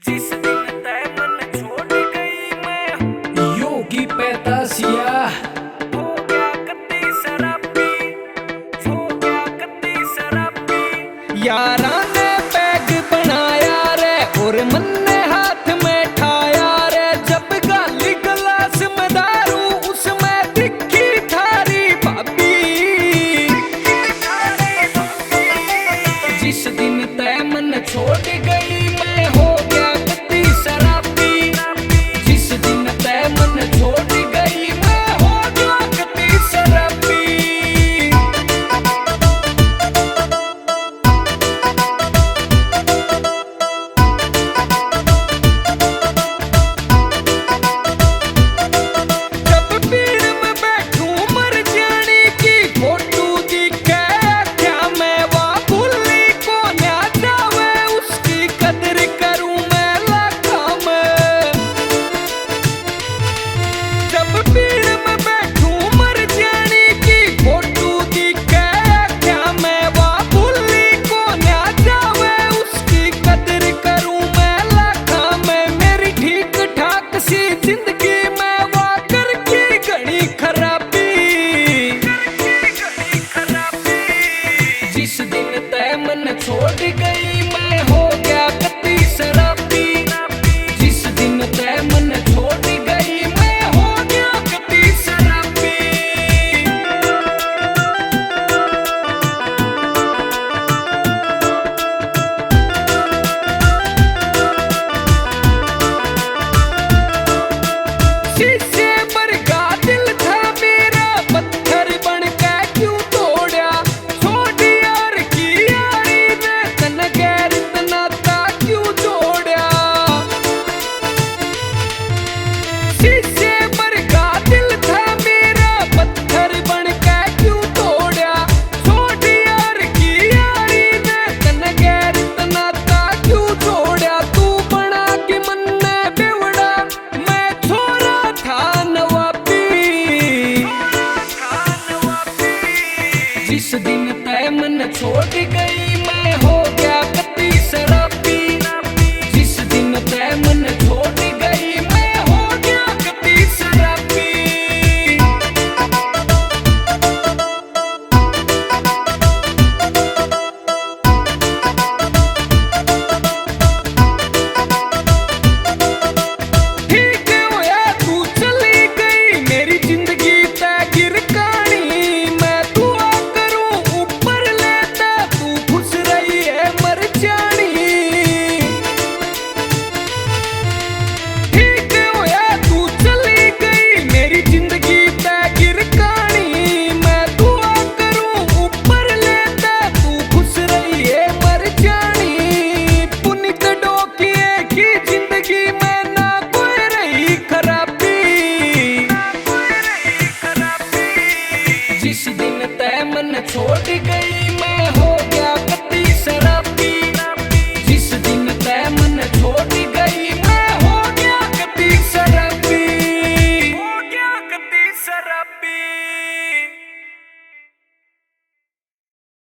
जिस दिन तय मन छोड़ गई मैं योगी पैतासिया हो गया कत्ती शराबी, हो गया कत्ती शराबी। यारा ने पैग बनाया रे और मन ने हाथ में ठाया रे। जब गाली गलास में दारू उसमें दिखी थारी भाभी। जिस दिन तय मन छोड़ गई मैं हो गया कत्ती शराबी। जिस दिन तय मन छोड़ गई मैं हो गया कत्ती शराबी। जब भीड़ में बैठूं मर जाने की फोटो दिखे क्या मैं वह भूली को ना जावे उसकी कदर करूं मैं लाखों में। जब भीड़ में बैठूं मर जाने की फोटो दिखे क्या मैं वह भूली को ना जावे उसकी कदर करूं मैं लाखों में। मेरी ठीक ठाक सी जिंदगी में वह करके घड़ी खराबी। जिस दिन तय मन छोड़ गई मैं हो गया कत्ती शराबी। जिस दिन तय मन छोड़ गई मैं हो गया कत्ती शराबी। शीशे पर का दिल था मेरा पत्थर बन के क्यों तोड़ा। छोटी यार की यारी ने तन गैर नाता क्यों जोड़ा। शीशे पर का दिल था मेरा पत्थर बन के क्यों तोड़ा। छोटी यार की यारी ने तन गैर नाता क्यों जोड़ा। तू बना के मन में बेवड़ा मैं छोरा था नवाबी। जिस दिन तय मन छोड़ गई मैं हो गया कत्ती शराबी। जिस दिन तय मन छोड़ गई मैं हो गया कत्ती शराबी। ठीक होया तू चली गई मेरी जिंदगी तै गिर कहानी। मैं दुआ करूं ऊपर लेता तू खुश रही है मर जानी। ठीक होया तू चली गई मेरी जिंदगी तै गिर कहानी। मैं दुआ करूं ऊपर लेता तू खुश रही है मर जानी। पुनित डोकिए की जिंदगी में ना कोई रही खराबी। जिस दिन तय मन छोड़